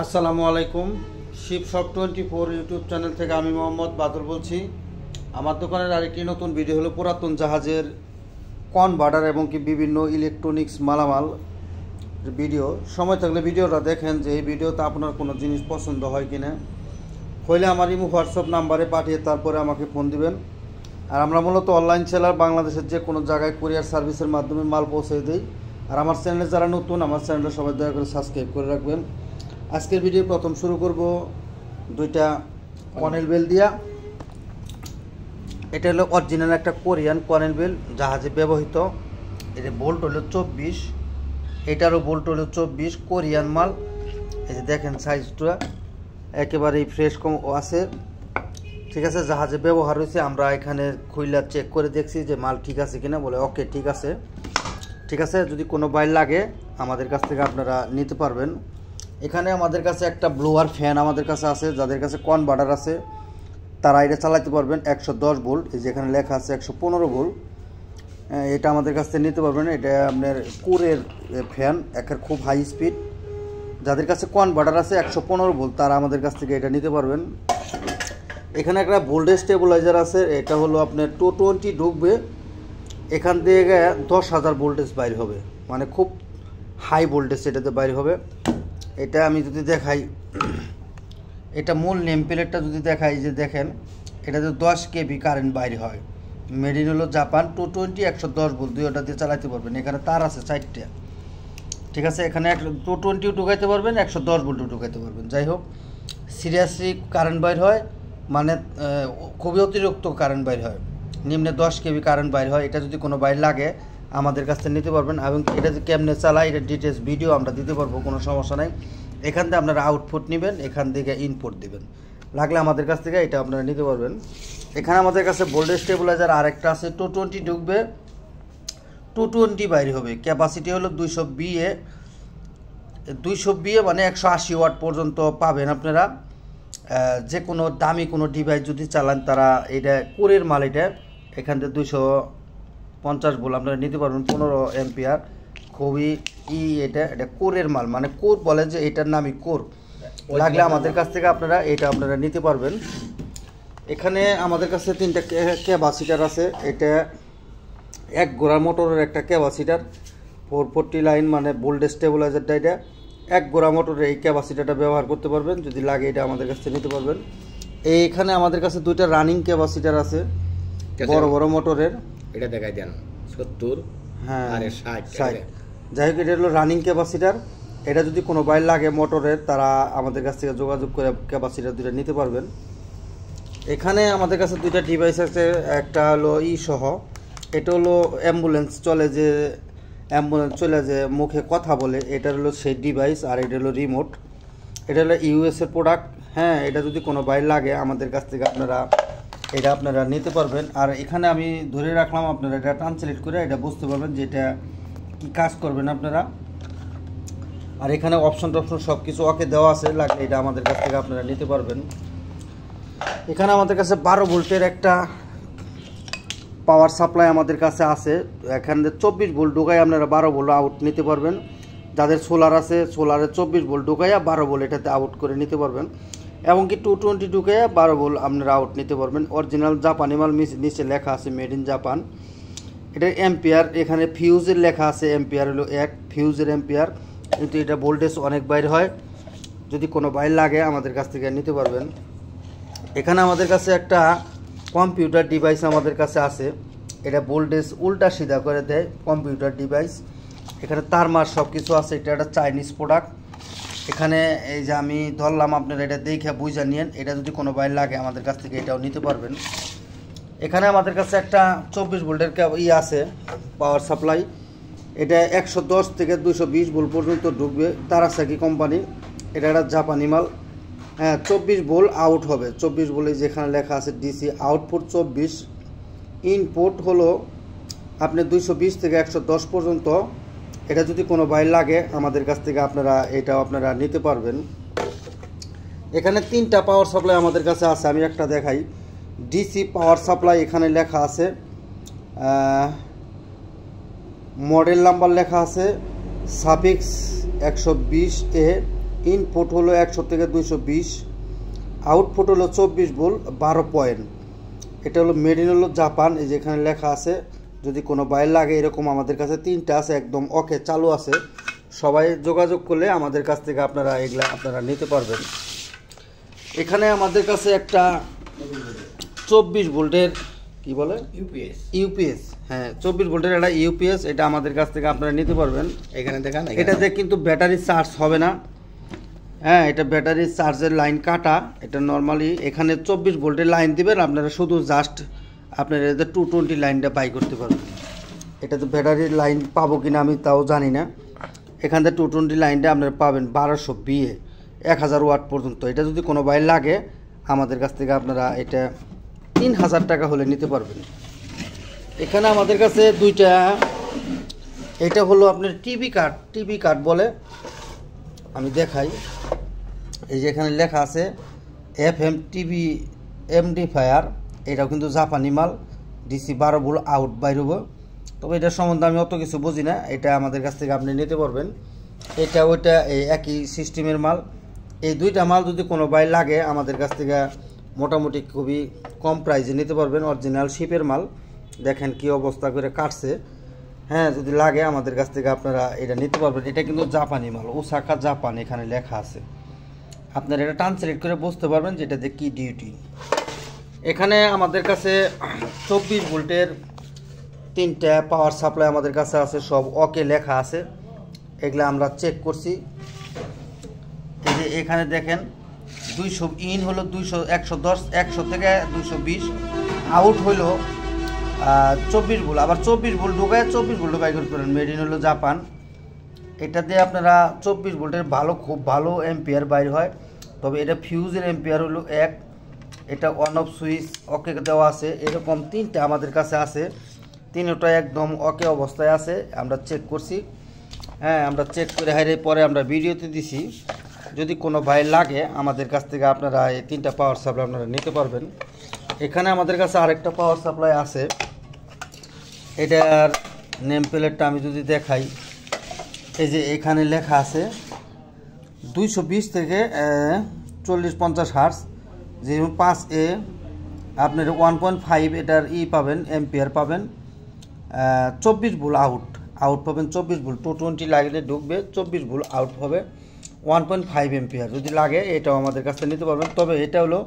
আসসালামু আলাইকুম। Sheep shop 24 YouTube channel থেকে আমি মোহাম্মদ বাদর বলছি। আমার দোকানের আরেকটি নতুন ভিডিও হলো পুরাতন জাহাজের কনভার্টার এবং কি বিভিন্ন ইলেকট্রনিক্স মালামাল ভিডিও। সময় থাকলে ভিডিওটা দেখেন যে এই ভিডিওতে আপনার কোনো জিনিস পছন্দ হয় কিনা, হইলে আমার ইমো হোয়াটসঅ্যাপ নাম্বারে পাঠিয়ে তারপরে আমাকে ফোন দিবেন। আর আমরা মূলত অনলাইন সেলার, বাংলাদেশের যে কোনো জায়গায় কুরিয়ার সার্ভিসের মাধ্যমে মাল পৌঁছে দিই। আর আমার চ্যানেলে যারা নতুন, আমার চ্যানেলটা সবাই দয়া করে সাবস্ক্রাইব করে রাখবেন। আজকের ভিডিও প্রথম শুরু করব দুইটা কনেল বেল দিয়া। এটা হলো অরিজিনাল একটা কোরিয়ান কনেল বেল, জাহাজে ব্যবহৃত। এটা বোল্ট হলো 24, এটারও বোল্ট হলো 24, কোরিয়ান মাল। এই যে দেখেন সাইজটা একেবারেই ফ্রেশ কম আছে, ঠিক আছে। জাহাজে ব্যবহার হয়েছে, আমরা এখানে খুইলা চেক করে দেখছি যে মাল ঠিক আছে কিনা, বলে ওকে ঠিক আছে, ঠিক আছে। যদি কোনো বাইল লাগে আমাদের কাছ থেকে আপনারা নিতে পারবেন। এখানে আমাদের কাছে একটা ব্লোয়ার ফ্যান আমাদের কাছে আছে, যাদের কাছে কনভার্টার আছে তারা এটা চালাতে পারবেন 110 ভোল্ট। এই যে এখানে লেখা আছে 115 ভোল্ট, এটা আমাদের কাছ থেকে নিতে পারবেন। এটা আপনার কোরের ফ্যান, একের খুব হাই স্পিড। যাদের কাছে কনভার্টার আছে 115 ভোল্ট তারা আমাদের কাছ থেকে এটা নিতে পারবেন। এখানে একটা ভোল্টেজ স্টেবিলাইজার আছে, এটা হলো আপনার 220 ঢুকবে, এখান থেকে 10,000 ভোল্টেজ বাইর হবে, মানে খুব হাই ভোল্টেজ এটাতে বাইর হবে। এটা আমি যদি দেখাই, এটা মূল নেম প্লেটটা যদি দেখাই, যে দেখেন এটাতে 10 কেভি কারেন্ট বাইরে হয়। মেড ইন হলো জাপান, 220 110 ভোল্ট দুইটা দিয়ে চালাতে পারবেন। এখানে তার আছে 4টা, ঠিক আছে। এখানে 220 ঢুকাইতে পারবেন, 110 ভোল্ট ঢুকাইতে পারবেন। যাই হোক, সিরিয়াসলি কারেন্ট বাইর হয়, মানে খুবই অতিরিক্ত কারেন্ট বাইর হয়, নিম্নে 10 কেভি কারেন্ট বাইর হয়। এটা যদি কোনো বাইর লাগে আমাদের কাছ থেকে নিতে পারবেন, এবং এটা যে কেমনে চালায় এটা ডিটেলস ভিডিও আমরা দিতে পারবো, কোনো সমস্যা নাই। এখান থেকে আপনারা আউটপুট নেবেন, এখান থেকে ইনপুট দিবেন, লাগলে আমাদের কাছ থেকে এটা আপনারা নিতে পারবেন। এখানে আমাদের কাছে ভোল্টেজ স্টেবিলাইজার আরেকটা আছে, 220 ঢুকবে, 220 বাইরে হবে। ক্যাপাসিটি হলো 200 বিএ, 200 বিএ মানে 180 ওয়াট পর্যন্ত পাবেন আপনারা। যে কোনো দামি কোনো ডিভাইস যদি চালান তারা, এটা কোরের মাল, এটা এখান থেকে 250 ভোল্ট আপনারা নিতে পারবেন, 15 অ্যাম্পিয়ার, খুবই এটা কোরের মাল, মানে কোর বলে যে এটার নামই কোর। লাগলে আমাদের কাছ থেকে এটা আপনারা নিতে পারবেন। এখানে আমাদের কাছে 3টা ক্যাপাসিটার আছে। এটা এক গোড়া মোটরের একটা ক্যাপাসিটার, 440 লাইন, মানে ভোল্টেজ স্টেবিলাইজারটা এটা এক গোড়া মোটরের এই ক্যাপাসিটারটা ব্যবহার করতে পারবেন। যদি লাগে এটা আমাদের কাছ থেকে নিতে পারবেন। এইখানে আমাদের কাছে 2টা রানিং ক্যাপাসিটার আছে বড় বড় মোটরের, এটা দেখাই দেন 70, হ্যাঁ আর 60। যাই হোক, এটা হলো রানিং ক্যাপাসিটার। এটা যদি কোনো বাইর লাগে মোটরের, তারা আমাদের কাছ থেকে যোগাযোগ করে ক্যাপাসিটার 2টা নিতে পারবেন। এখানে আমাদের কাছে 2টা ডিভাইস আছে, একটা হলো সহ, এটা হলো অ্যাম্বুলেন্স চলে, যে অ্যাম্বুলেন্স চলে যে মুখে কথা বলে, এটা হলো সেই ডিভাইস। আর এটা হলো রিমোট, এটা হলো ইউএসের প্রোডাক্ট। হ্যাঁ, এটা যদি কোনো বাইর লাগে আমাদের কাছ থেকে আপনারা নিতে পারবেন। আর এখানে আমি ধরে রাখলাম, আপনারা এটা ট্রান্সলেট করে এটা বুঝতে পারবেন যে এটা কী কাজ করবেন আপনারা। আর এখানে অপশন সব কিছু ওকে দেওয়া আছে, লাগলে এটা আমাদের কাছ থেকে আপনারা নিতে পারবেন। এখানে আমাদের কাছে 12 ভোল্টের একটা পাওয়ার সাপ্লাই আমাদের কাছে আছে। এখানে 24 ভোল্ট ঢুকাই আপনারা 12 ভোল্ট আউট নিতে পারবেন। যাদের সোলার আছে, সোলারে 24 ভোল্ট ঢুকাইয়া 12 ভোল্ট এটাতে আউট করে নিতে পারবেন। এবং কি 220 ঢুকাইয়া 12 ভোল্ট আপনারা আউট নিতে পারবেন। অরিজিনাল জাপানি মাল, নিচে লেখা আছে মেড ইন জাপান। এটা অ্যাম্পিয়ার, এখানে ফিউজের লেখা আছে, অ্যাম্পিয়ার হলো 1, ফিউজের অ্যাম্পিয়ার। কিন্তু এটা ভোল্টেজ অনেক বাইর হয়, যদি কোনো বাইর লাগে আমাদের কাছ থেকে নিতে পারবেন। এখানে আমাদের কাছে একটা কম্পিউটার ডিভাইস আমাদের কাছে আছে, এটা ভোল্টেজ উল্টা সিধা করে দেয় কম্পিউটার ডিভাইস। এখানে তার মার সব কিছু আছে, এটা একটা চাইনিজ প্রোডাক্ট। এখানে এই যে আমি ধরলাম, আপনারা এটা দেখে বুঝে নিন, এটা যদি কোনো বাইর লাগে আমাদের কাছ থেকে এটাও নিতে পারবেন। এখানে আমাদের কাছে একটা 24 ভোল্টের আছে পাওয়ার সাপ্লাই, এটা 110 থেকে 220 ভোল্ট পর্যন্ত ঢুকবে, তারাসাকি কোম্পানি। এটা একটা জাপানি মাল। হ্যাঁ, 24 ভোল্ট আউট হবে, 24 ভোল্টে যেখানে লেখা আছে ডিসি, আউটপুট 24, ইনপুট হলো আপনি 220 থেকে 110 পর্যন্ত। এটা যদি কোনো বাইর লাগে আমাদের কাছ থেকে এটাও আপনারা নিতে পারবেন। এখানে 3টা পাওয়ার সাপ্লাই আমাদের কাছে আছে, আমি একটা দেখাই। ডিসি পাওয়ার সাপ্লাই, এখানে লেখা আছে, মডেল নাম্বার লেখা আছে সাফিক্স 120A, ইনপুট হলো 100 থেকে 220, আউটপুট হলো 24 ভোল্ট 12 পয়েন্ট। এটা হলো মেড ইন হলো জাপান। এই যে এখানে লেখা আছে, যদি কোনো বাইর লাগে এরকম আমাদের কাছে 3টা আছে, একদম ওকে চালু আছে। সবাই যোগাযোগ করলে আমাদের কাছ থেকে আপনারা এগুলা আপনারা নিতে পারবেন। এখানে আমাদের কাছে একটা 24 ভোল্টের কি বলে ইউপিএস, হ্যাঁ 24 ভোল্টের একটা ইউপিএস, এটা আমাদের কাছ থেকে আপনারা নিতে পারবেন। এখানে দেখান, এটাতে কিন্তু ব্যাটারি চার্জ হবে না, হ্যাঁ এটা ব্যাটারি চার্জের লাইন কাটা। এটা নর্মালি এখানে 24 ভোল্টের লাইন দিবেন আপনারা, শুধু জাস্ট আপনারা এতে 220 লাইনটা বাই করতে পারবেন। এটাতে ব্যাটারির লাইন পাবো কিনা আমি তাও জানি না। এখান থেকে 220 লাইনটা আপনারা পাবেন 1200 বিএ 1000 ওয়াট পর্যন্ত। এটা যদি কোনো বাইর লাগে আমাদের কাছ থেকে আপনারা এটা 3000 টাকা হলে নিতে পারবেন। এখানে আমাদের কাছে দুইটা, এটা হলো আপনার টিভি কার্ড বলে, আমি দেখাই। এই যে এখানে লেখা আছে FM টিভি এমডিফায়ার, এটাও কিন্তু জাপানি মাল, DC 12 ভোল্ট আউট বাইর হবো। তবে এটার সম্বন্ধে আমি অত কিছু বুঝি না, এটা আমাদের কাছ থেকে আপনি নিতে পারবেন। এটা ওইটা এই একই সিস্টেমের মাল। এই দুইটা মাল যদি কোনো বাইর লাগে আমাদের কাছ থেকে মোটামুটি খুবই কম প্রাইসে নিতে পারবেন। অরিজিনাল শিপের মাল, দেখেন কি অবস্থা করে কাটছে। হ্যাঁ যদি লাগে আমাদের কাছ থেকে আপনারা এটা নিতে পারবেন। এটা কিন্তু জাপানি মাল, ওসাকা জাপান এখানে লেখা আছে। আপনারা এটা ট্রান্সলেট করে বুঝতে পারবেন যে এটাতে কি ডিউটি। এখানে আমাদের কাছে 24 ভোল্টের 3টা পাওয়ার সাপ্লাই আমাদের কাছে আছে, সব ওকে লেখা আছে। এগুলো আমরা চেক করছি। এই যে এখানে দেখেন 200 ইন হলো 110 100 থেকে 220, আউট হলো 24 ভোল্ট। আবার 24 ভোল্ট ঢোকায় 24 ভোল্ট বাই করতে পারেন। মেড ইন হলো জাপান। এটাতে আপনারা 24 ভোল্টের খুব ভালো এম্পিয়ার বাইর হয়। তবে এটা ফিউজের এম্পিয়ার হলো 1। এটা অন অফ সুইচ ওকে দেওয়া আছে। এরকম 3টা আমাদের কাছে আছে, 3টা একদম ওকে অবস্থায় আছে। আমরা চেক করছি, হ্যাঁ আমরা চেক করে হাইরে পরে আমরা ভিডিওতে দিছি। যদি কোনো ভাই লাগে আমাদের কাছ থেকে আপনারা এই 3টা পাওয়ার সাপ্লাই আপনারা নিতে পারবেন। এখানে আমাদের কাছে আরেকটা পাওয়ার সাপ্লাই আছে, এটার নেম প্লেটটা আমি যদি দেখাই, এই যে এখানে লেখা আছে 220 থেকে 40-50 হার্টজ, যেমন 5A আপনার 1.5 এটার পাবেন এম্পিয়ার পাবেন। 24 ভোল্ট আউট পাবেন, 24 ভোল্ট 220 লাইনে ঢুকবে, 24 ভোল্ট আউট হবে, 1.5 এম্পিয়ার। যদি লাগে এটাও আমাদের কাছ থেকে নিতে পারবেন। তবে এটা হলো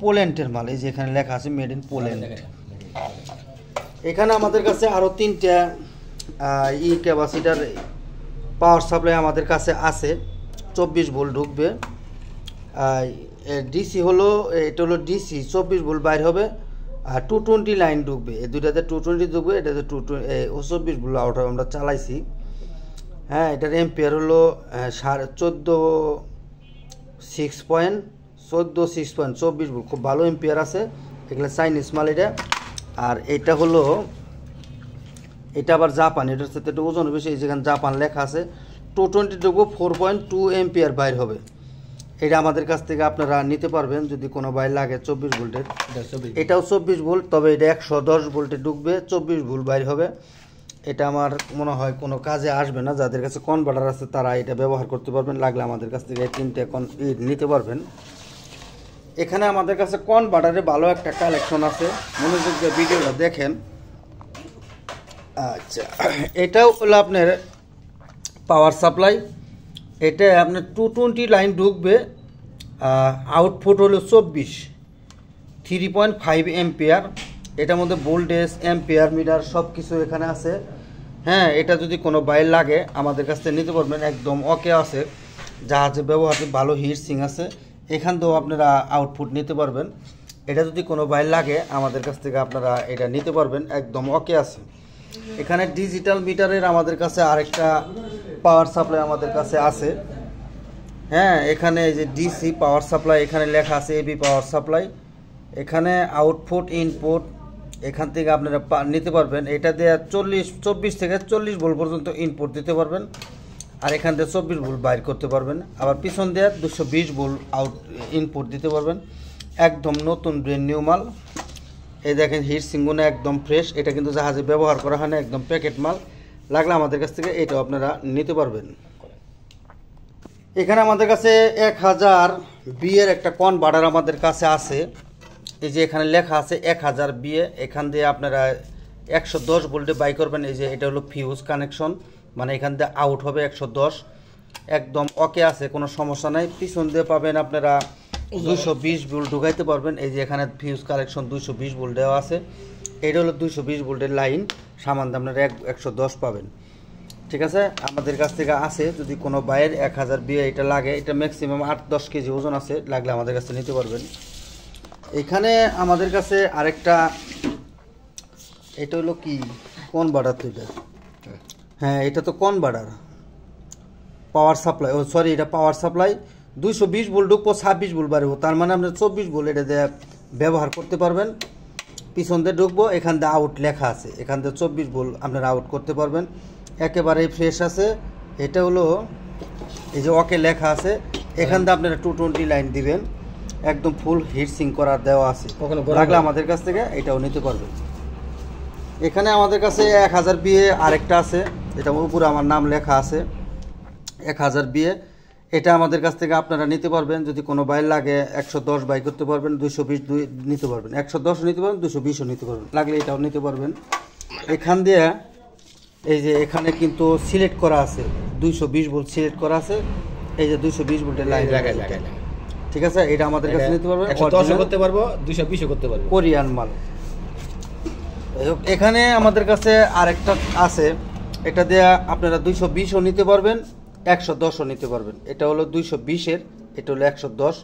পোল্যান্ডের মাল, এই যে এখানে লেখা আছে মেড ইন পোল্যান্ড। এখানে আমাদের কাছে আরও 3টা ক্যাপাসিটার পাওয়ার সাপ্লাই আমাদের কাছে আছে, 24 ভোল্ট ঢুকবে। ডিসি হলো, এটা হলো ডিসি 24 ভোল্ট বাইর হবে, আর 220 লাইন ঢুকবে। এই দুইটাতে 220 ঢুকবে, এটাতে 24 ভোল্ট আউট হবে। আমরা চালাইছি, হ্যাঁ এটার এম্পিয়ার হলো 14.6 ভোল্ট, খুব ভালো এম্পিয়ার আছে। এগুলো চাইনিজ মাল এটা। আর এটা হলো, এটা আবার জাপান, এটার সাথে একটু ওজন বেশি, যেখানে জাপান লেখা আছে। 220 ঢুকবো, 4.2 এম্পিয়ার বাইর হবে। এটা আমাদের কাছ থেকে আপনারা নিতে পারবেন যদি কোনো বাইর লাগে 24 ভোল্টের। এটাও 24 ভোল্ট, তবে এটা 110 ভোল্টে ঢুকবে, 24 ভোল্ট বাইর হবে। এটা আমার মনে হয় কোনো কাজে আসবে না। যাদের কাছে কনভার্টার আছে তারা এটা ব্যবহার করতে পারবেন, লাগলে আমাদের কাছ থেকে 3টে নিতে পারবেন। এখানে আমাদের কাছে কনভার্টারে ভালো একটা কালেকশন আছে, মনোযোগ দিয়ে ভিডিওটা দেখেন। আচ্ছা, এটাও হলো আপনার পাওয়ার সাপ্লাই। এটা আপনার 220 লাইন ঢুকবে, আউটপুট হলো 24, 3.5 এম্পিয়ার। এটার মধ্যে ভোল্টেজ এম্পিয়ার মিটার সব কিছু এখানে আছে। হ্যাঁ এটা যদি কোনো বাইর লাগে আমাদের কাছ থেকে নিতে পারবেন, একদম ওকে আছে, জাহাজে ব্যবহারে ভালো হিটসিং আছে। এখান থেকেও আপনারা আউটপুট নিতে পারবেন। এটা যদি কোনো বাইর লাগে আমাদের কাছ থেকে আপনারা এটা নিতে পারবেন, একদম ওকে আছে। এখানে ডিজিটাল মিটারের আমাদের কাছে আরেকটা পাওয়ার সাপ্লাই আমাদের কাছে আছে। হ্যাঁ এখানে এই যে ডিসি পাওয়ার সাপ্লাই, এখানে লেখা আছে এবি পাওয়ার সাপ্লাই। এখানে আউটপুট ইনপুট এখান থেকে আপনারা নিতে পারবেন। এটা দিয়ে 24 থেকে 40 ভোল্ট পর্যন্ত ইনপুট দিতে পারবেন, আর এখান থেকে 24 ভোল্ট বাইর করতে পারবেন। আবার পিছন দিয়ে 220 ভোল্ট ইনপুট দিতে পারবেন। একদম নতুন ব্র্যান্ড নিউ মাল। এই দেখেন হিটসিংগুলো একদম ফ্রেশ, এটা কিন্তু জাহাজে ব্যবহার করা হয় না, একদম প্যাকেট মাল। লাগলে আমাদের কাছ থেকে এটাও আপনারা নিতে পারবেন। এখানে আমাদের কাছে 1000 বিয়ের একটা কনভার্টার আমাদের কাছে আছে। এই যে এখানে লেখা আছে 1000 বিয়ে। এখান দিয়ে আপনারা 110 ভোল্টে বাই করবেন। এই যে এটা হলো ফিউজ কানেকশন, মানে এখান দিয়ে আউট হবে 110, একদম ওকে আছে, কোনো সমস্যা নাই। পিছন দিয়ে পাবেন আপনারা 220 ভোল্ট ঢুকাইতে পারবেন। এই যে এখানে ফিউজ কানেকশন 220 ভোল্ট দেওয়া আছে। এটা হলো 220 ভোল্টের লাইন, সামান দিয়ে আপনারা 110 পাবেন। ঠিক আছে, আমাদের কাছ থেকে আছে। যদি কোনো বাইরের 1000 বিয়ে এটা লাগে, এটা ম্যাক্সিমাম 8-10 কেজি ওজন আছে, লাগলে আমাদের কাছে নিতে পারবেন। এখানে আমাদের কাছে আরেকটা, এটা হলো কি কনভার্টার, তো এটা, হ্যাঁ এটা তো কনভার্টার, পাওয়ার সাপ্লাই, ও সরি এটা পাওয়ার সাপ্লাই। 220 ভোল্ট ঢুকবো, 26 ভোল্ট বাড়বো, তার মানে আপনার 24 ভোল্ট এটা দিয়ে ব্যবহার করতে পারবেন। পিছন দিয়ে ঢুকবো, এখান দিয়ে আউট লেখা আছে, এখান দিয়ে 24 ভোল্ট আপনারা আউট করতে পারবেন। একেবারেই ফ্রেশ আছে। এটা হলো এই যে ওকে লেখা আছে, এখান দিয়ে আপনারা 220 লাইন দিবেন, একদম ফুল হিট সিং করা দেওয়া আছে, লাগলে আমাদের কাছ থেকে এটাও নিতে পারবেন। এখানে আমাদের কাছে 1000 বিয়ে আরেকটা আছে, এটা উপরে আমার নাম লেখা আছে 1000 বিয়ে। এটা আমাদের কাছ থেকে আপনারা নিতে পারবেন। যদি কোনো বাইর লাগে 110 বাই করতে পারবেন, 220 নিতে পারবেন, 110 নিতে পারবেন, 220ও নিতে পারবেন, লাগলে এটাও নিতে পারবেন। এখান দিয়ে এই যে এখানে কিন্তু সিলেক্ট করা আছে 220 ভোল্ট সিলেক্ট করা আছে, এই যে 220 ভোল্টের লাইন, ঠিক আছে, এটা আমাদের কাছে নিতে পারবেন। 110 করতে পারবো, 220 করতে পারবো, কোরিয়ান মাল। এখানে আমাদের কাছে আরেকটা আছে, এটা দিয়ে আপনারা 220ও নিতে পারবেন, 110ও নিতে পারবেন। এটা হলো 220-এর, এটা হলো 110,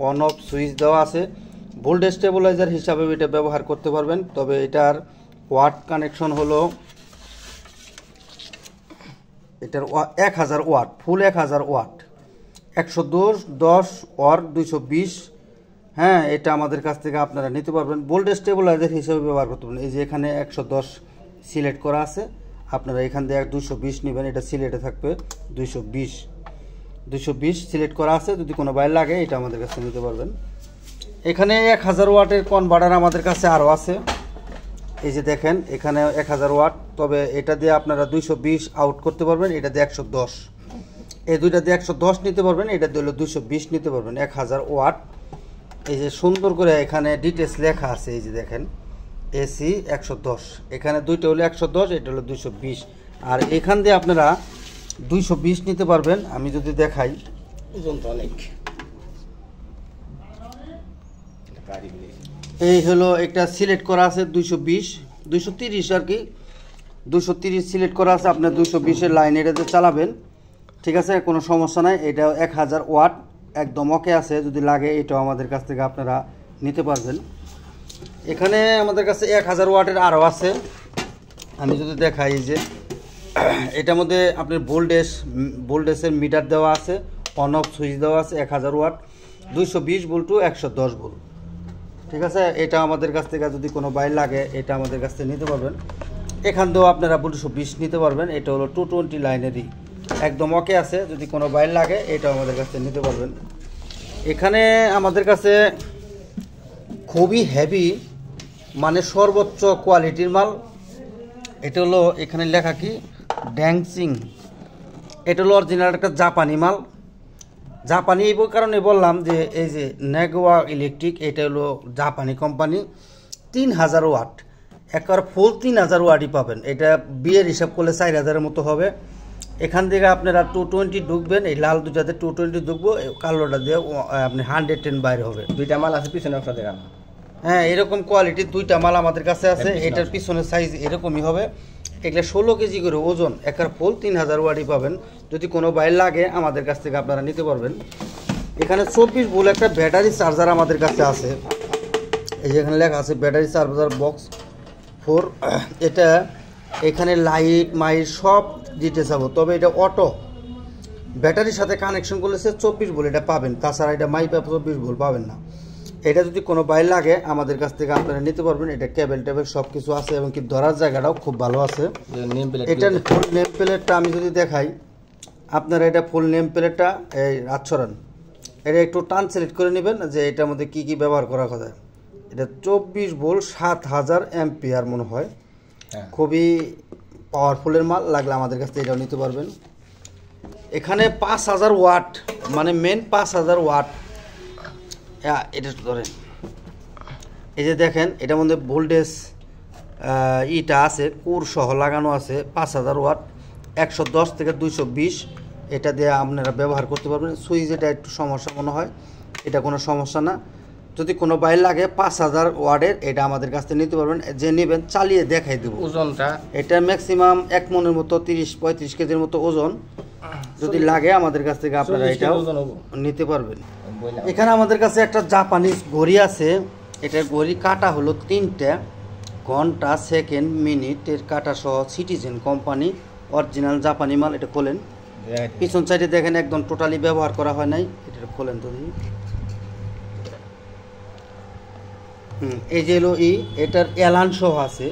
অন অফ সুইচ দেওয়া আছে। ভোল্টেজ স্টেবিলাইজার হিসাবে এটা ব্যবহার করতে পারবেন। তবে এটার ওয়াট কানেকশন হলো, এটার 1000 ওয়াট, ফুল 1000 ওয়াট, 110 ওয়াট 220। হ্যাঁ, এটা আমাদের কাছ থেকে আপনারা নিতে পারবেন, ভোল্টেজ স্টেবিলাইজার হিসেবে ব্যবহার করতে পারবেন। এই যে এখানে 110 সিলেক্ট করা আছে, আপনারা এখান থেকে 220 নেবেন, এটা সিলেক্টে থাকবে 220 সিলেক্ট করা আছে। যদি কোনো বাইর লাগে এটা আমাদের কাছে নিতে পারবেন। এখানে 1000 ওয়াটের কনভার্টার আমাদের কাছে আরও আছে। এই যে দেখেন এখানে 1000 ওয়াট, তবে এটা দিয়ে আপনারা 220 আউট করতে পারবেন, এটা দিয়ে 110, এই দুইটা দিয়ে 110 নিতে পারবেন, এটা দিয়ে হলো 220 নিতে পারবেন। 1000 ওয়াট, এই যে সুন্দর করে এখানে ডিটেলস লেখা আছে, এই যে দেখেন এসি 110, এখানে দুইটা হলো 110, এটা হলো 220, আর এখান দিয়ে আপনারা 220 নিতে পারবেন। আমি যদি দেখাই, ওজনটা অনেক, এই হলো একটা সিলেক্ট করা আছে 230 আর কি, 230 সিলেক্ট করা আছে। আপনার 220-এর লাইন এটাতে চালাবেন, ঠিক আছে, কোনো সমস্যা নাই। এটা 1000 ওয়াট, একদম ওকে আছে। যদি লাগে এটাও আমাদের কাছ থেকে আপনারা নিতে পারবেন। এখানে আমাদের কাছে 1000 ওয়াটের আরও আছে। আমি যদি দেখাই, এই যে এটার মধ্যে আপনার ভোল্টেজের মিটার দেওয়া আছে, অন অফ সুইচ দেওয়া আছে, 1000 ওয়াট, 220 ভোল্ট টু 110 ভোল্ট, ঠিক আছে। এটা আমাদের কাছ থেকে যদি কোনো বাইর লাগে এটা আমাদের কাছ থেকে নিতে পারবেন। এখান থেকেও আপনারা 220 নিতে পারবেন। এটা হলো 220 লাইনেরই, একদম ওকে আছে। যদি কোনো বাইর লাগে এটাও আমাদের কাছ থেকে নিতে পারবেন। এখানে আমাদের কাছে খুবই হেভি, মানে সর্বোচ্চ কোয়ালিটির মাল। এটা হলো এখানে লেখা কি ড্যাংসিং, এটা হলো অরিজিনাল একটা জাপানি মাল। জাপানি এই কারণে বললাম যে এই যে নেগোয়া ইলেকট্রিক, এটা হলো জাপানি কোম্পানি, 3000 ওয়াট, একবার ফুল 3000 ওয়াটই পাবেন। এটা বিয়ের হিসাব করলে 4000-এর মতো হবে। এখান থেকে আপনারা 220 ঢুকবেন, এই লাল দুটাতে 220 ঢুকবো, কালোটা দিয়ে আপনি 110 বাইরে হবে। দুইটা মাল আছে, পিছনে একটা দেখানো, হ্যাঁ এরকম কোয়ালিটির দুইটা মাল আমাদের কাছে আছে। এটার পিছনের সাইজ এরকমই হবে, এগুলো 16 কেজি করে ওজন, একবার ফুল 3000 ওয়াটই পাবেন। যদি কোনো বাইর লাগে আমাদের কাছ থেকে আপনারা নিতে পারবেন। এখানে 24 ভোল্ট একটা ব্যাটারি চার্জার আমাদের কাছে আছে, এই যেখানে লেখা আছে ব্যাটারি চার্জার বক্স 4। এটা এখানে লাইট মাইট সব দিতে যাবো, তবে এটা অটো, ব্যাটারির সাথে কানেকশন করলে 24 ভোল্ট এটা পাবেন, তাছাড়া এটা মাইপা 24 ভোল্ট পাবেন না। এটা যদি কোনো বাইর লাগে আমাদের কাছ থেকে আপনারা নিতে পারবেন। এটা কেবল টেবল সব কিছু আছে, এবং কি ধরার জায়গাটাও খুব ভালো আছে। এটা ফুল নেম প্লেটটা আমি যদি দেখাই আপনারা, এটা ফুল নেম প্লেটটা এই রাতছড়ান, এটা একটু টান সিলেক্ট করে নেবেন যে এটার মধ্যে কি কি ব্যবহার করা যায়। এটা 24 ভোল্ট 7000 অ্যাম্পিয়ার মনে হয়, খুবই পাওয়ারফুলের মাল, লাগলে আমাদের কাছ থেকে এটাও নিতে পারবেন। এখানে 5000 ওয়াট, মানে মেন 5000 ওয়াট। এটা ধরেন, এই যে দেখেন এটার মধ্যে ভোল্টেজ ইটা আছে, কোর সহ লাগানো আছে। 5000 ওয়াট, 110 থেকে 220, এটা দিয়ে আপনারা ব্যবহার করতে পারবেন। সুইচ এটা একটু সমস্যা মনে হয়, এটা কোনো সমস্যা না। যদি কোনো বাইর লাগে 5000 ওয়াটের, এটা আমাদের কাছ থেকে নিতে পারবেন। যে নেবেন চালিয়ে দেখাই দেবো ওজনটা। এটা ম্যাক্সিমাম 1 মনের মতো 30-35 কেজির মতো ওজন। যদি লাগে আমাদের কাছ থেকে আপনারা এটাও নিতে পারবেন। এখানে আমাদের কাছে একটা জাপানিজ ঘড়ি আছে। এটার ঘড়ি কাটা হলো 3টা, ঘন্টা, সেকেন্ড, মিনিটের কাটা সহ, সিটিজেন কোম্পানি, অরিজিনাল জাপানি মাল। এটা খোলেন, পিছন সাইডে দেখেন একদম টোটালি ব্যবহার করা হয় নাই। এটা খোলেন তো দেখি। এই যে হলো এটার অ্যালান সহ আছে,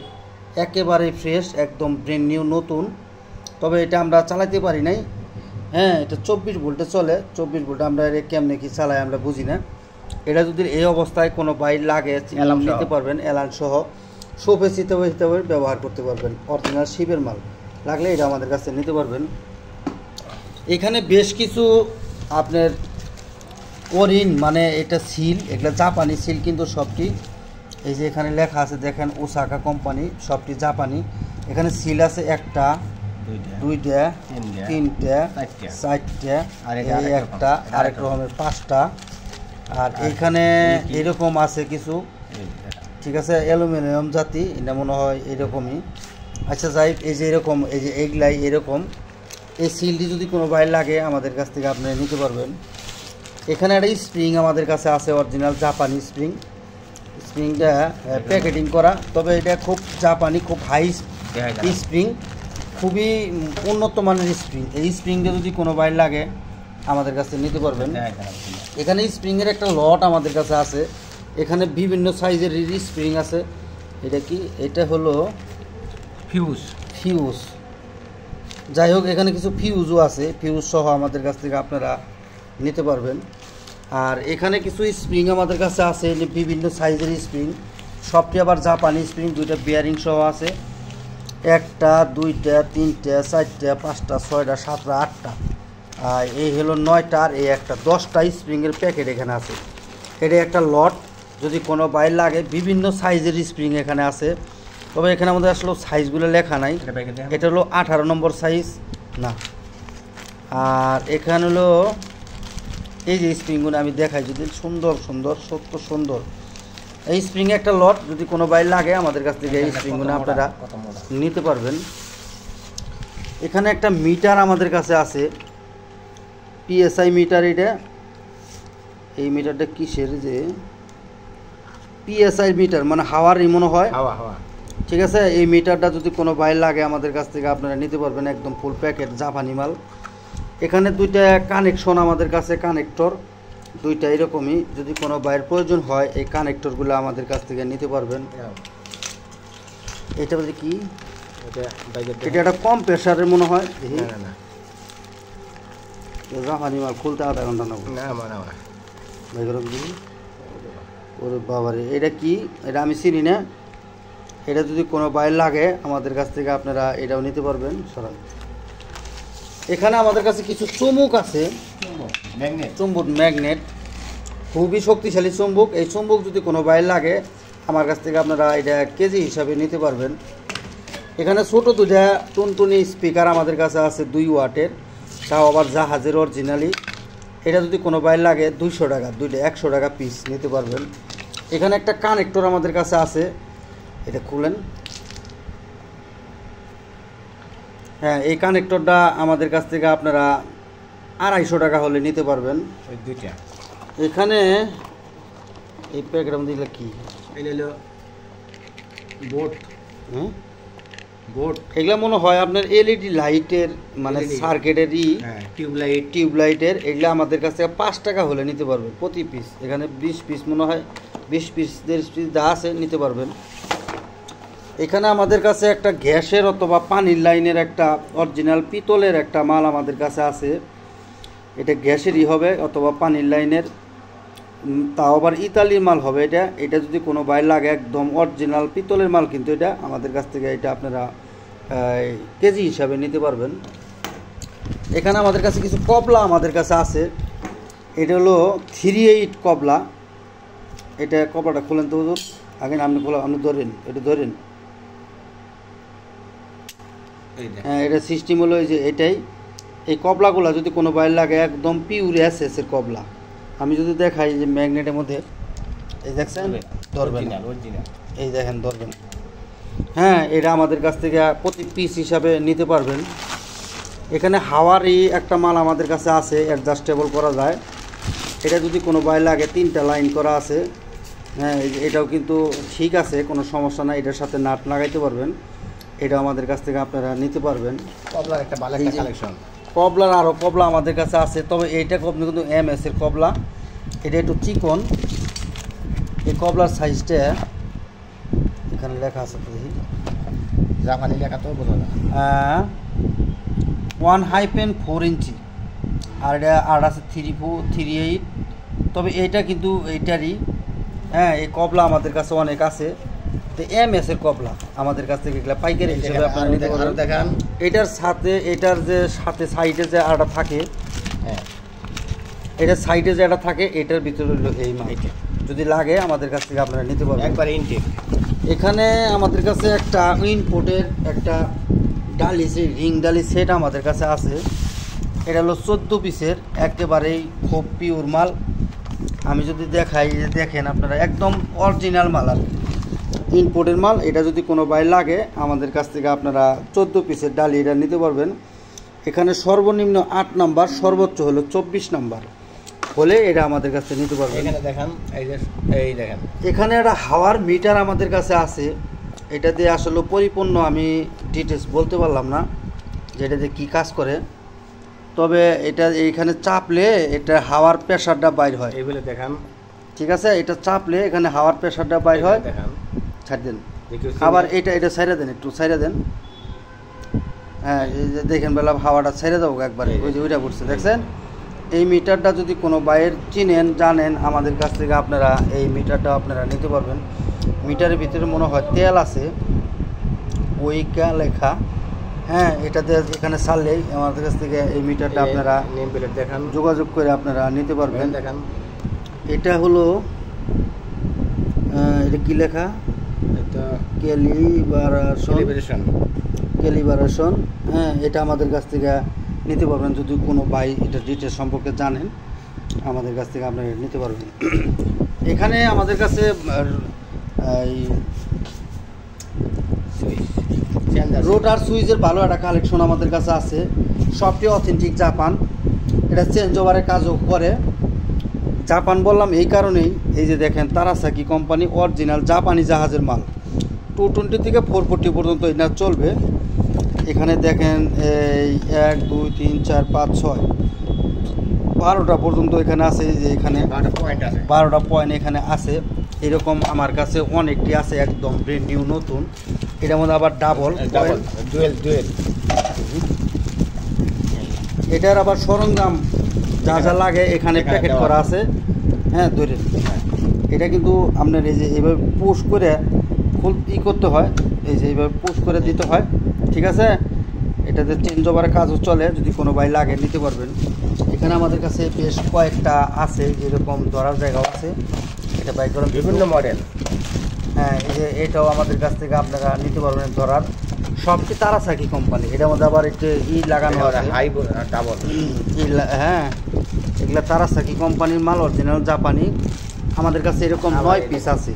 একেবারে ফ্রেশ, একদম ব্র্যান্ড নিউ, নতুন। তবে এটা আমরা চালাতে পারি নাই। হ্যাঁ, এটা 24 ভোল্টে চলে। 24 ভোল্টে আমরা কেমনে কি চালাই আমরা বুঝি না। এটা যদি এই অবস্থায় কোনো বাইর লাগে নিতে পারবেন, অ্যালান সহ। সোফে হিসেবে ব্যবহার করতে পারবেন। অরিজিনাল শিবের মাল লাগলে এটা আমাদের কাছে নিতে পারবেন। এখানে বেশ কিছু আপনার ওরিন, মানে এটা সিল, এগুলো জাপানি সিল কিন্তু সবটি। এই যে এখানে লেখা আছে দেখেন, ওসাকা কোম্পানি, সবটি জাপানি। এখানে সিল আছে 1টা, 2টা, 3টা, 4টা, এই একটা, আরেক রকমের 5টা। আর এইখানে এরকম আছে কিছু, ঠিক আছে, অ্যালুমিনিয়াম জাতি, এটা মনে হয় এরকমই। আচ্ছা যাই, এই যে এরকম, এই যে এগুলাই এরকম। এই সিলটি যদি কোনো বাইর লাগে আমাদের কাছ থেকে আপনি নিতে পারবেন। এখানে একটা স্প্রিং আমাদের কাছে আছে, অরিজিনাল জাপানি স্প্রিং। স্প্রিংটা প্যাকেটিং করা, তবে এটা খুব জাপানি, খুব হাই স্প্রিং, খুবই উন্নত মানের স্প্রিং। এই স্প্রিংটা যদি কোনো বাইর লাগে আমাদের কাছে নিতে পারবেন। এখানে স্প্রিংয়ের একটা লট আমাদের কাছে আছে। এখানে বিভিন্ন সাইজের স্প্রিং আছে। এটা কি? এটা হলো ফিউজ। যাই হোক, এখানে কিছু ফিউজও আছে, ফিউজ সহ আমাদের কাছ থেকে আপনারা নিতে পারবেন। আর এখানে কিছু স্প্রিং আমাদের কাছে আছে, বিভিন্ন সাইজের স্প্রিং, সবটি আবার জাপানি স্প্রিং। 2টা বিয়ারিং সহ আছে, 1টা, 2টা, 3টা, 4টা, 5টা, 6টা, 7টা, 8টা, আর এই হলো 9টা, আর এই একটা 10টা স্প্রিংয়ের প্যাকেট এখানে আছে। এটা একটা লট, যদি কোনো বাইর লাগে। বিভিন্ন সাইজের স্প্রিং এখানে আছে, তবে এখানে আমাদের আসলে সাইজগুলো লেখা নাই। এটা হলো 18 নম্বর সাইজ না। আর এখানে হলো এই যে স্প্রিংগুলো আমি দেখাই, যদি সুন্দর সুন্দর, সত্য সুন্দর। এই স্প্রিং একটা লট, যদি কোনো বাইর লাগে আমাদের কাছ থেকে এই স্প্রিংগুলো আপনারা নিতে পারবেন। এখানে একটা মিটার আমাদের কাছে আছে, পিএসআই মিটার। এটা এই মিটারটা কিসের, যে পিএসআই মিটার, মানে হাওয়ারই মনে হয়। ঠিক আছে, এই মিটারটা যদি কোনো বাইর লাগে আমাদের কাছ থেকে আপনারা নিতে পারবেন, একদম ফুল প্যাকেট জাপানি মাল। এখানে 2টা কানেকশন আমাদের কাছে, কানেক্টর 2টা এরকমই। যদি কোনো বাইরের প্রয়োজন হয় এই কানেক্টরগুলো আমাদের কাছ থেকে নিতে পারবেন। এটা বলতে কি, এটা একটা কম প্রেশারের মনে হয়। জাপানি মাল খুলতে আধা ঘন্টা না ওরে বাবারে, এটা কি? এটা আমি চিনি না। এটা যদি কোনো বাইর লাগে আমাদের কাছ থেকে আপনারা এটাও নিতে পারবেন। সরান, এখানে আমাদের কাছে কিছু চুম্বক আছে, চুম্বক ম্যাগনেট, খুবই শক্তিশালী চুম্বক। এই চুম্বক যদি কোনো বাইর লাগে আমার কাছ থেকে আপনারা এটা কেজি হিসাবে নিতে পারবেন। এখানে ছোটো 2টা টুনটুনি স্পিকার আমাদের কাছে আছে, 2 ওয়াটের, তাও আবার জাহাজের অরিজিনালি। এটা যদি কোনো বাইর লাগে 200 টাকা, 2টা 100 টাকা পিস নিতে পারবেন। এখানে একটা কানেক্টর আমাদের কাছে আছে, এটা খুলেন। হ্যাঁ, এই কানেক্টরটা আমাদের কাছ থেকে আপনারা 250 টাকা হলে নিতে পারবেন। এখানে এই প্যাকেটের মধ্যে কি, এগুলো মনে হয় আপনার এলইডি লাইটের, মানে সার্কিটেরই টিউবলাইটের। এগুলো আমাদের কাছে 5 টাকা হলে নিতে পারবেন প্রতি পিস। এখানে 20 পিস মনে হয়, 20 পিস 30 পিস যা আছে নিতে পারবেন। এখানে আমাদের কাছে একটা গ্যাসের অথবা পানির লাইনের একটা অরিজিনাল পিতলের একটা মাল আমাদের কাছে আছে। এটা গ্যাসেরই হবে অথবা পানির লাইনের, তাও আবার ইতালির মাল হবে। এটা যদি কোনো বাইর লাগে একদম অরিজিনাল পিতলের মাল, কিন্তু এটা আমাদের কাছ থেকে এটা আপনারা কেজি হিসাবে নিতে পারবেন। এখানে আমাদের কাছে কিছু কবলা আমাদের কাছে আছে। এটা হলো 3/8 কবলা। এটা কবলাটা খুলেন তো হুজুর, আগে আপনি খোলা, আপনি ধরেন, এটা ধরেন। হ্যাঁ, এটা সিস্টেম হলো এই যে এটাই। এই কবলাগুলো যদি কোনো বাইর লাগে একদম পিওর এসএসের কবলা। আমি যদি দেখাই যে ম্যাগনেটের মধ্যে, এই দেখছেন, ধরবেন, এই দেখেন ধরবেন। হ্যাঁ, এটা আমাদের কাছ থেকে প্রতি পিস হিসাবে নিতে পারবেন। এখানে হাওয়ারই একটা মাল আমাদের কাছে আছে, অ্যাডজাস্টেবল করা যায়। এটা যদি কোনো বাইর লাগে 3টা লাইন করা আছে। হ্যাঁ, এটাও কিন্তু ঠিক আছে, কোনো সমস্যা নাই, এটার সাথে নাট লাগাইতে পারবেন। এটা আমাদের কাছ থেকে আপনারা নিতে পারবেন। কবলার একটা ভালো একটা কালেকশন। কবলার আরও কবলা আমাদের কাছে আছে, তবে এইটা কবলা কিন্তু MS এর কবলা। এটা একটু চিকন। এই কবলার সাইজটা এখানে লেখা আছে, দেখি, জাপানি লেখা তো বোঝা যায়। 1-4 ইঞ্চি। আর এটা আর আছে 3/8। তবে এইটা কিন্তু এইটারই। হ্যাঁ, এই কবলা আমাদের কাছে অনেক আছে। তো MS এর কবলা আমাদের কাছ থেকে এগুলো পাইকারি হিসেবে আপনারা নিতে পারবেন। দেখান এটার সাথে সাথে সাইডে যে আটা থাকে, হ্যাঁ, এটার সাইডে যে আটা থাকে, এটার ভিতরে হলো এই মাইকে। যদি লাগে আমাদের কাছ থেকে আপনারা নিতে পারবেন একবার ইনটেক। এখানে আমাদের কাছে একটা ইনপোর্টের একটা ডালি, রিং ডালি সেট আমাদের কাছে আছে। এটা হলো 14 পিসের, একেবারেই খুব পিওর মাল। আমি যদি দেখাই, যে দেখেন আপনারা, একদম অরিজিনাল মাল আর ইনপোর্টের মাল। এটা যদি কোনো বাই লাগে আমাদের কাছ থেকে আপনারা 14 পিসের ডালি এটা নিতে পারবেন। এখানে সর্বনিম্ন 8 নাম্বার, সর্বোচ্চ হলো 24 নাম্বার হলে এটা আমাদের কাছে নিতে পারবেন। এখানে দেখান, এই দেখেন, এখানে একটা হাওয়ার মিটার আমাদের কাছে আছে। এটা দিয়ে আসলে পরিপূর্ণ আমি ডিটেলস বলতে পারলাম না যে এটা দিয়ে কী কাজ করে। তবে এটা এইখানে চাপলে এটা হাওয়ার প্রেশারটা বাইর হয়। এইগুলো দেখান, ঠিক আছে, এটা চাপলে এখানে হাওয়ার প্রেশারটা বাইর হয়। দেখান, ছাড় দেন। আবার এটা ছাইড়া দেন, একটু ছাইড়া দেন। হ্যাঁ, এই যে দেখেন বেলা হাওয়াটা ছেড়ে দেবো একবারে, ওই যে ওইটা পড়ছে, দেখছেন। এই মিটারটা যদি কোনো বাইয়ের চিনেন, জানেন, আমাদের কাছ থেকে আপনারা এই মিটারটা আপনারা নিতে পারবেন। মিটারের ভিতরে মনে হয় তেল আছে, ওইকা লেখা। হ্যাঁ, এটাতে এখানে ছাড়লেই আমাদের কাছ থেকে এই মিটারটা আপনারা নেম প্লেট দেখান, যোগাযোগ করে আপনারা নিতে পারবেন। দেখান। এটা হলো এটা কি লেখা, এটা ক্যালিব্রেশন। হ্যাঁ, এটা আমাদের কাছ থেকে নিতে পারবেন। যদি কোনো বাই এটা ডিটেলস সম্পর্কে জানেন, আমাদের কাছ থেকে আপনারা নিতে পারবেন। এখানে আমাদের কাছে এই রোটার সুইচের ভালো একটা কালেকশন আমাদের কাছে আছে। সবটি অথেন্টিক জাপান। এটা চেঞ্জ ওভারের কাজও করে। জাপান বললাম এই কারণেই, এই যে দেখেন তারাসাকি কোম্পানি, অরিজিনাল জাপানি জাহাজের মাল। 220 থেকে 440 পর্যন্ত এটা চলবে। এখানে দেখেন এই 1 2 3 4 5 6 12টা পর্যন্ত এখানে আছে। যে এখানে 12টা পয়েন্ট এখানে আছে। এরকম আমার কাছে অনেকটি আছে, একদম ব্র্যান্ড নিউ নতুন। এটার মধ্যে আবার ডাবল ডুয়েল। এটার আবার সরঞ্জাম যা যা লাগে এখানে প্যাকেট করা আছে। হ্যাঁ, ধরে এটা কিন্তু আপনার এই যে এইভাবে পুশ করে করতে হয়, এই যে এইভাবে পুশ করে দিতে হয়। ঠিক আছে, এটাতে চেঞ্জ ওভারের কাজও চলে, যদি কোনো ভাই লাগে নিতে পারবেন। এখানে আমাদের কাছে বেশ কয়েকটা আছে, এরকম ধরার জায়গাও আছে। এটা বাই করার বিভিন্ন মডেল। হ্যাঁ, এই যে এটাও আমাদের কাছ থেকে আপনারা নিতে পারবেন ধরার। সবটি তারাসাকি কোম্পানি। এটার মধ্যে আবার একটু লাগানো আছে, হ্যাঁ, এগুলা তারাসাকি কোম্পানির মাল, অরিজিনাল জাপানি। আমাদের কাছে এরকম 9 পিস আছে।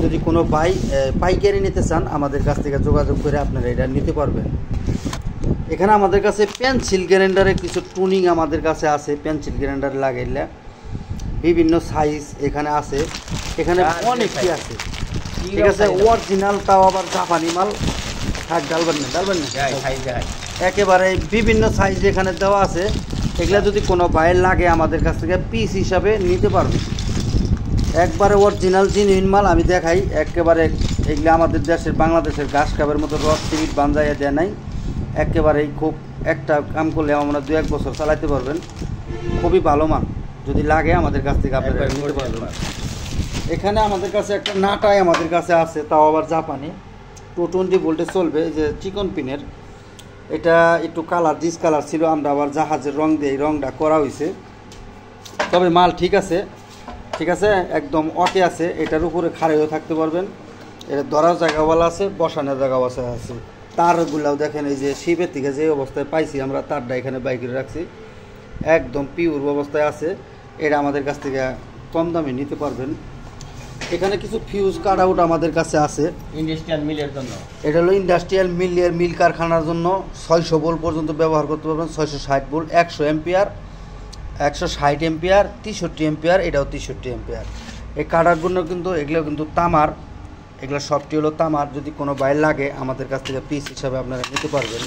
যদি কোনো পাইকারি নিতে চান, আমাদের কাছ থেকে যোগাযোগ করে আপনারা এটা নিতে পারবেন। এখানে আমাদের কাছে পেন্সিল গ্রাইন্ডারের কিছু টুনিং আমাদের কাছে আছে। পেন্সিল গ্রাইন্ডার লাগাইলে বিভিন্ন সাইজ এখানে আছে। এখানে অনেকটি আছে। ঠিক আছে, অরিজিনাল, তাও আবার জাপানি মাল। থাক, ডালবেন না, একেবারে বিভিন্ন সাইজ এখানে দেওয়া আছে। এগুলা যদি কোনো বাইরের লাগে আমাদের কাছ থেকে পিস হিসাবে নিতে পারবে। একবারে অরিজিনাল জিনিস মাল আমি দেখাই। একেবারে এগুলো আমাদের দেশের, বাংলাদেশের ঘাস কাপের মতো রস সিমিট বাঞ্জাইয়া দেয় নাই। একেবারেই খুব একটা কাম করলে আমরা 2-1 বছর চালাইতে পারবেন। খুবই ভালো মাল, যদি লাগে আমাদের কাছ থেকে আপনারা নিতে পারবেন। এখানে আমাদের কাছে একটা নাটাই আমাদের কাছে আছে, তাও আবার জাপানি। 220 ভোল্টে চলবে, যে চিকন পিনের। এটা একটু কালার ডিসকালার ছিল, আমরা আবার জাহাজের রং দিয়ে এই রংটা করা হয়েছে। তবে মাল ঠিক আছে, ঠিক আছে, একদম ওকে আছে। এটার উপরে খাড়াইও থাকতে পারবেন, এটা ধরার জায়গাওয়ালা আছে, বসানোর জায়গাও আছে। তারগুলাও দেখেন, এই যে শিপের থেকে যে অবস্থায় পাইছি আমরা, তারটা এখানে বাইকে রাখছি, একদম পিওর অবস্থায় আছে। এটা আমাদের কাছ থেকে কম দামে নিতে পারবেন। এখানে কিছু ফিউজ কাট আউট আমাদের কাছে আছে ইন্ডাস্ট্রিয়াল মিলের জন্য। এটা হলো ইন্ডাস্ট্রিয়াল মিল কারখানার জন্য 600 ভোল্ট পর্যন্ত ব্যবহার করতে পারবেন। 660 ভোল্ট, 100 এম্পিয়ার, 160 এম্পিয়ার, 63 এম্পিয়ার, এটাও 63 এম্পিয়ার। এই কাটারগুলো কিন্তু এগুলো কিন্তু তামার, এগুলো সবটি হলো তামার। যদি কোনো বাইর লাগে আমাদের কাছ থেকে পিস হিসাবে আপনারা নিতে পারবেন।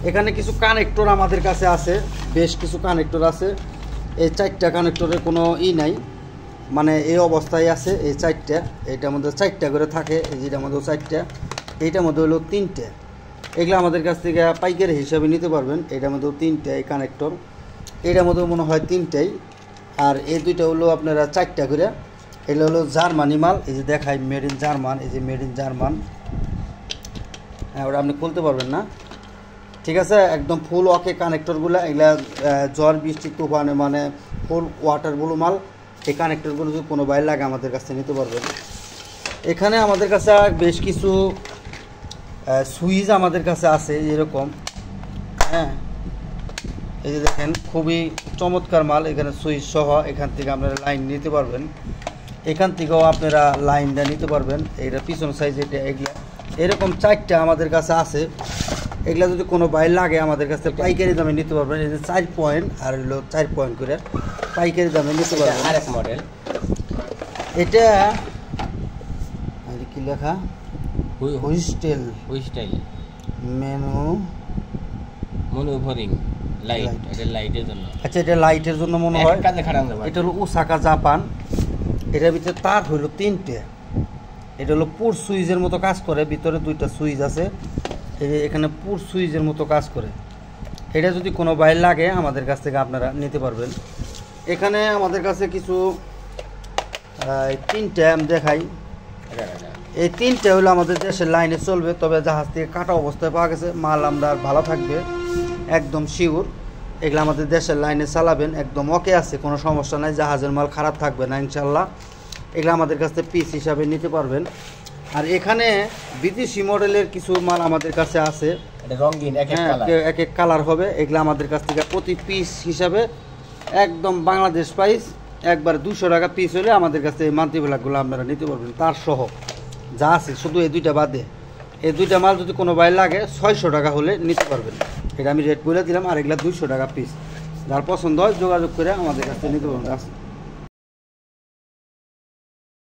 এখানে কিছু কানেক্টর আমাদের কাছে আছে, বেশ কিছু কানেক্টর আছে। এই 4টা কানেক্টরের কোনো নাই, মানে এই অবস্থায় আছে এই 4টা। এইটার মধ্যে 4টা করে থাকে, এই যেটার মধ্যেও 4টা, এইটার মধ্যে হলো 3টে। এগুলো আমাদের কাছ থেকে পাইকারি হিসাবে নিতে পারবেন। এটার মধ্যেও 3টে এই কানেক্টর, এটার মধ্যেও মনে হয় 3টাই। আর এই দুইটা হলো আপনারা 4টা করে। এগুলো হলো জার্মানি মাল, এই যে দেখায় মেড ইন জার্মান, এই যে মেড ইন জার্মান। হ্যাঁ, ওটা আপনি খুলতে পারবেন না, ঠিক আছে। একদম ফুল ওকে কানেক্টরগুলো, এগুলা ঝড় বৃষ্টি তুফানে মানে ফুল ওয়াটার ব্লু মাল। এই কানেক্টরগুলো যদি কোনো বাইরে লাগে আমাদের কাছে নিতে পারবেন। এখানে আমাদের কাছে বেশ কিছু সুইচ আমাদের কাছে আছে এরকম, হ্যাঁ, এই যে দেখেন খুবই চমৎকার মাল। এখানে সুইচ সহ এখান থেকে আপনারা লাইন নিতে পারবেন, এখান থেকেও আপনারা লাইনটা নিতে পারবেন। এইটা পিছন সাইজ, এটা এগুলা এরকম 4টা আমাদের কাছে আছে। এগুলা যদি কোনো বাইরে লাগে আমাদের কাছে পাইকারি দামে নিতে পারবেন। এই যে 4 পয়েন্ট আর হলো 4 পয়েন্ট করে পাইকারি দামে নিতে পারবেন। আরেক মডেল, এটা কি লেখা, হুইস্টেল ম্যানুভারিং লাইট, এটা লাইটের জন্য। আচ্ছা, এটা লাইটের জন্য মনে হয়। এটা হলো ওসাকা জাপান। এটার ভিতরে তার হলো 3টে। এটা হলো পুর সুইচের মতো কাজ করে, ভিতরে 2টা সুইচ আছে, এই যে এখানে পুর সুইচের মতো কাজ করে। এটা যদি কোনো বাইরে লাগে আমাদের কাছ থেকে আপনারা নিতে পারবেন। এখানে আমাদের কাছে কিছু 3টে আমি দেখাই। এই 3টে হলো আমাদের দেশের লাইনে চলবে, তবে জাহাজ থেকে কাটা অবস্থায় পাওয়া গেছে। মাল আমরা ভালো থাকবে, একদম শিওর। এগুলো আমাদের দেশের লাইনে চালাবেন, একদম ওকে আছে, কোনো সমস্যা নাই, জাহাজের মাল খারাপ থাকবে না ইনশাল্লাহ। এগুলো আমাদের কাছ থেকে পিস হিসাবে নিতে পারবেন। আর এখানে বিদেশি মডেলের কিছু মাল আমাদের কাছে আছে, রঙিন, এক এক কালার হবে। এগুলো আমাদের কাছ থেকে প্রতি পিস হিসাবে একদম বাংলাদেশ প্রাইস একবার 200 টাকা পিস হলে আমাদের কাছে এই মাল্টিপ্লাকগুলো আপনারা নিতে পারবেন, তার সহ যা আছে, শুধু এই 2টা বাদে। এই 2টা মাল যদি কোনো বাইরে লাগে 600 টাকা হলে নিতে পারবেন। এটা আমি রেট বলে দিলাম। আর এগুলা 200 টাকা পিস। যার পছন্দ হয় যোগাযোগ করে আমাদের কাছে নিতে পারবেন।